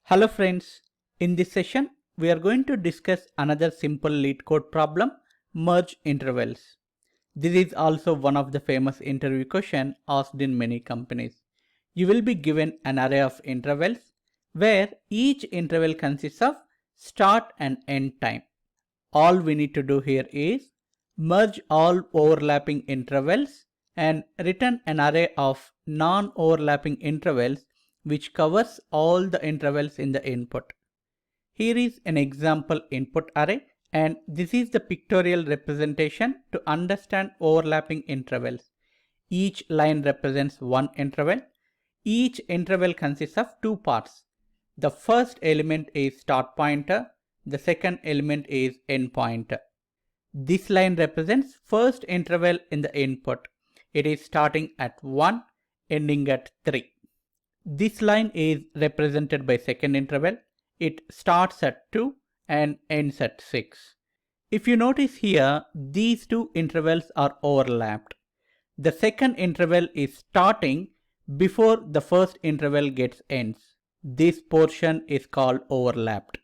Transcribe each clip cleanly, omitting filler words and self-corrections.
Hello friends, in this session we are going to discuss another simple LeetCode problem, merge intervals. This is also one of the famous interview question asked in many companies. You will be given an array of intervals where each interval consists of start and end time. All we need to do here is merge all overlapping intervals and return an array of non-overlapping intervals which covers all the intervals in the input. Here is an example input array, and this is the pictorial representation to understand overlapping intervals. Each line represents one interval. Each interval consists of two parts. The first element is start pointer. The second element is end pointer. This line represents first interval in the input. It is starting at 1, ending at 3. This line is represented by second interval. It starts at 2 and ends at 6. If you notice here, these two intervals are overlapped. The second interval is starting before the first interval gets ends. This portion is called overlapped.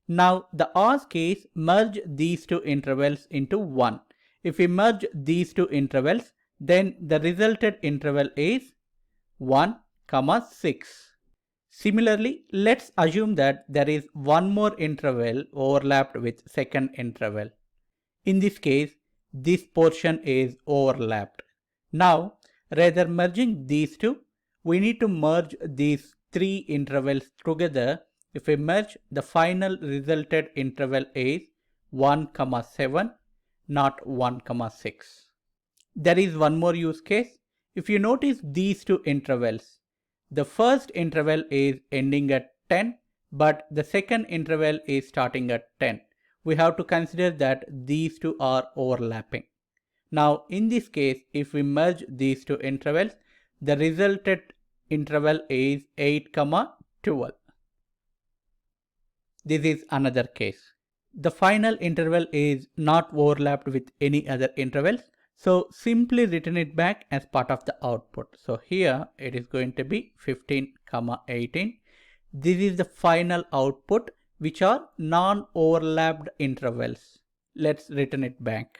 Now the ask is merge these two intervals into one. If we merge these two intervals, then the resulted interval is 1, 6. Similarly, let's assume that there is one more interval overlapped with second interval. In this case, this portion is overlapped. Now, rather merging these two, we need to merge these three intervals together. If we merge, the final resulted interval is 1, 7, not 1, 6. There is one more use case. If you notice these two intervals, the first interval is ending at 10, but the second interval is starting at 10. We have to consider that these two are overlapping. Now in this case, if we merge these two intervals, the resulted interval is 8, 12. This is another case. The final interval is not overlapped with any other intervals. So simply return it back as part of the output. So here it is going to be 15, 18. This is the final output, which are non-overlapped intervals. Let's return it back.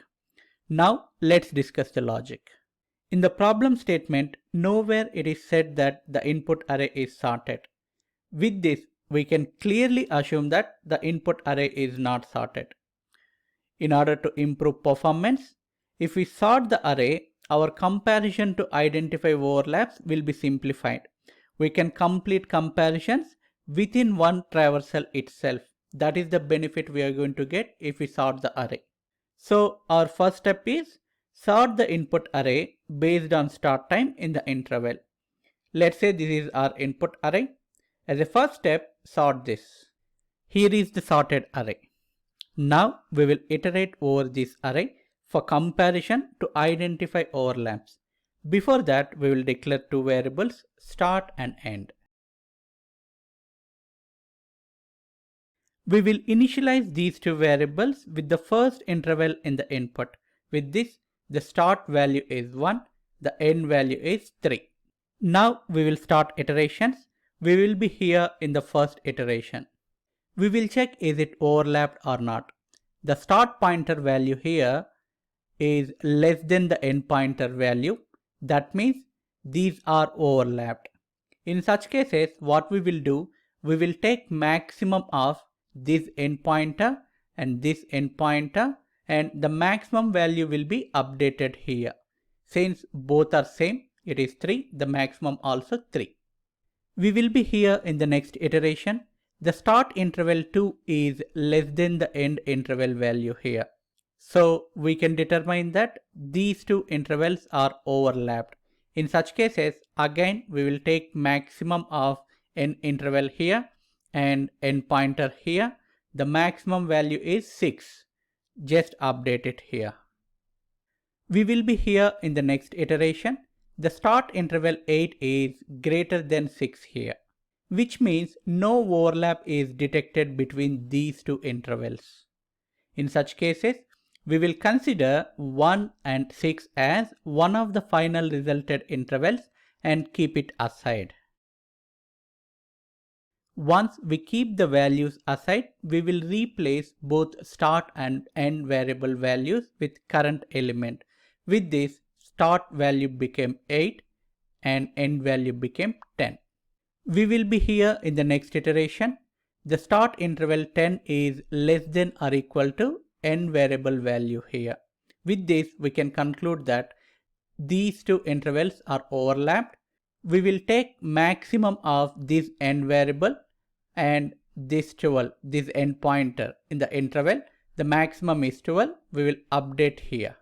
Now let's discuss the logic. In the problem statement, nowhere it is said that the input array is sorted. With this, we can clearly assume that the input array is not sorted. In order to improve performance, if we sort the array, our comparison to identify overlaps will be simplified. We can complete comparisons within one traversal itself. That is the benefit we are going to get if we sort the array. So our first step is sort the input array based on start time in the interval. Let's say this is our input array. As a first step, sort this. Here is the sorted array. Now we will iterate over this array for comparison to identify overlaps. Before that, we will declare two variables, start and end. We will initialize these two variables with the first interval in the input. With this, the start value is 1, the end value is 3. Now we will start iterations. We will be here in the first iteration. We will check is it overlapped or not. The start pointer value here is less than the end pointer value. That means these are overlapped. In such cases, what we will do, we will take maximum of this end pointer and this end pointer, and the maximum value will be updated here. Since both are same, it is 3, the maximum also 3. We will be here in the next iteration. The start interval 2 is less than the end interval value here. So we can determine that these two intervals are overlapped. In such cases, again we will take maximum of end interval here and end pointer here. The maximum value is 6. Just update it here. We will be here in the next iteration. The start interval 8 is greater than 6 here, which means no overlap is detected between these two intervals. In such cases, we will consider 1 and 6 as one of the final resulted intervals and keep it aside. Once we keep the values aside, we will replace both start and end variable values with current element. With this, start value became 8 and end value became 10. We will be here in the next iteration. The start interval 10 is less than or equal to end variable value here. With this, we can conclude that these two intervals are overlapped. We will take maximum of this end variable and this 12, this end pointer in the interval. The maximum is 12. We will update here.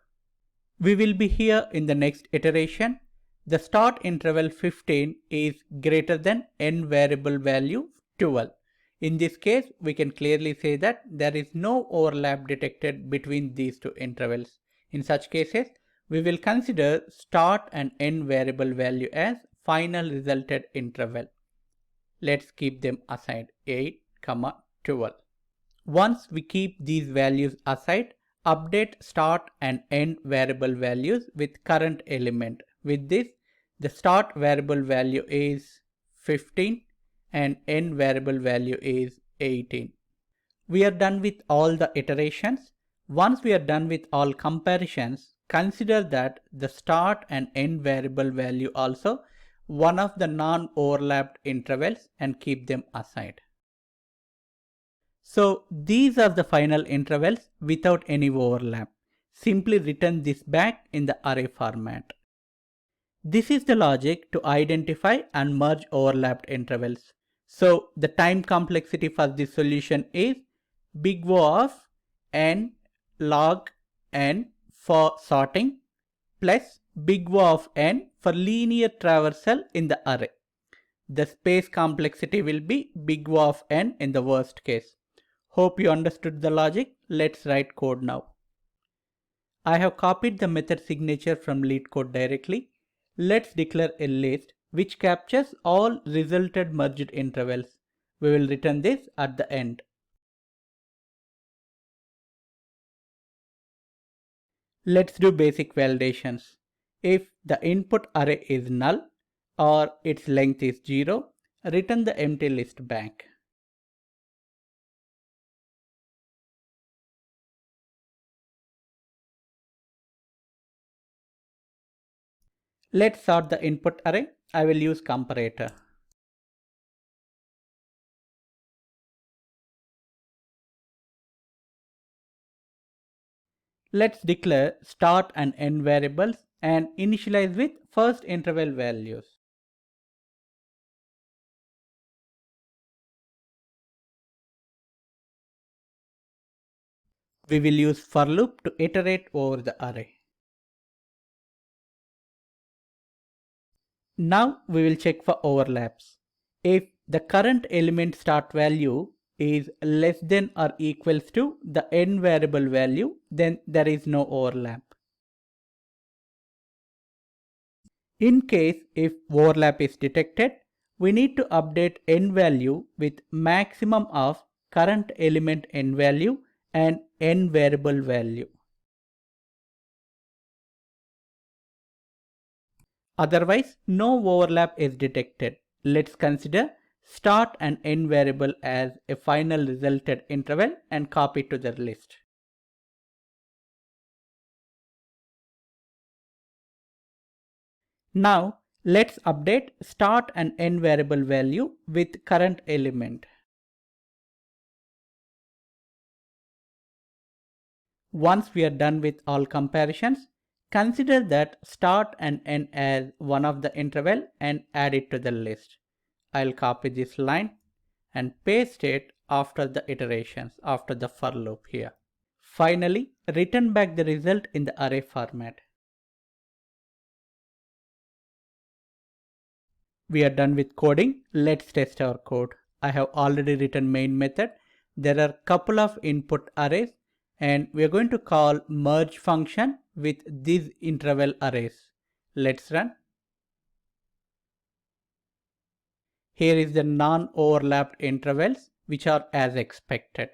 We will be here in the next iteration. The start interval 15 is greater than end variable value 12. In this case, we can clearly say that there is no overlap detected between these two intervals. In such cases, we will consider start and end variable value as final resulted interval. Let's keep them aside 8, 12. Once we keep these values aside, update start and end variable values with current element. With this, the start variable value is 15 and end variable value is 18. We are done with all the iterations. Once we are done with all comparisons, consider that the start and end variable value also one of the non-overlapped intervals and keep them aside. So these are the final intervals without any overlap. Simply return this back in the array format. This is the logic to identify and merge overlapped intervals. So the time complexity for this solution is big O of n log n for sorting plus big O of n for linear traversal in the array. The space complexity will be big O of n in the worst case. Hope you understood the logic. Let's write code now. I have copied the method signature from LeetCode directly. Let's declare a list which captures all resulted merged intervals. We will return this at the end. Let's do basic validations. If the input array is null or its length is 0, return the empty list back. Let's sort the input array. I will use comparator. Let's declare start and end variables and initialize with first interval values. We will use for loop to iterate over the array. Now we will check for overlaps. If the current element start value is less than or equals to the end variable value, then there is no overlap. In case if overlap is detected, we need to update end value with maximum of current element end value and end variable value. Otherwise, no overlap is detected. Let's consider start and end variable as a final resulted interval and copy to the list. Now let's update start and end variable value with current element. Once we are done with all comparisons, consider that start and end as one of the interval and add it to the list. I'll copy this line and paste it after the iterations, after the for loop here. Finally, return back the result in the array format. We are done with coding. Let's test our code. I have already written main method. There are couple of input arrays and we are going to call merge function with these interval arrays. Let's run. Here is the non-overlapped intervals which are as expected.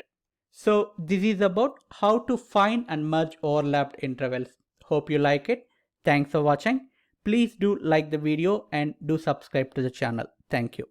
So this is about how to find and merge overlapped intervals. Hope you like it. Thanks for watching. Please do like the video and do subscribe to the channel. Thank you.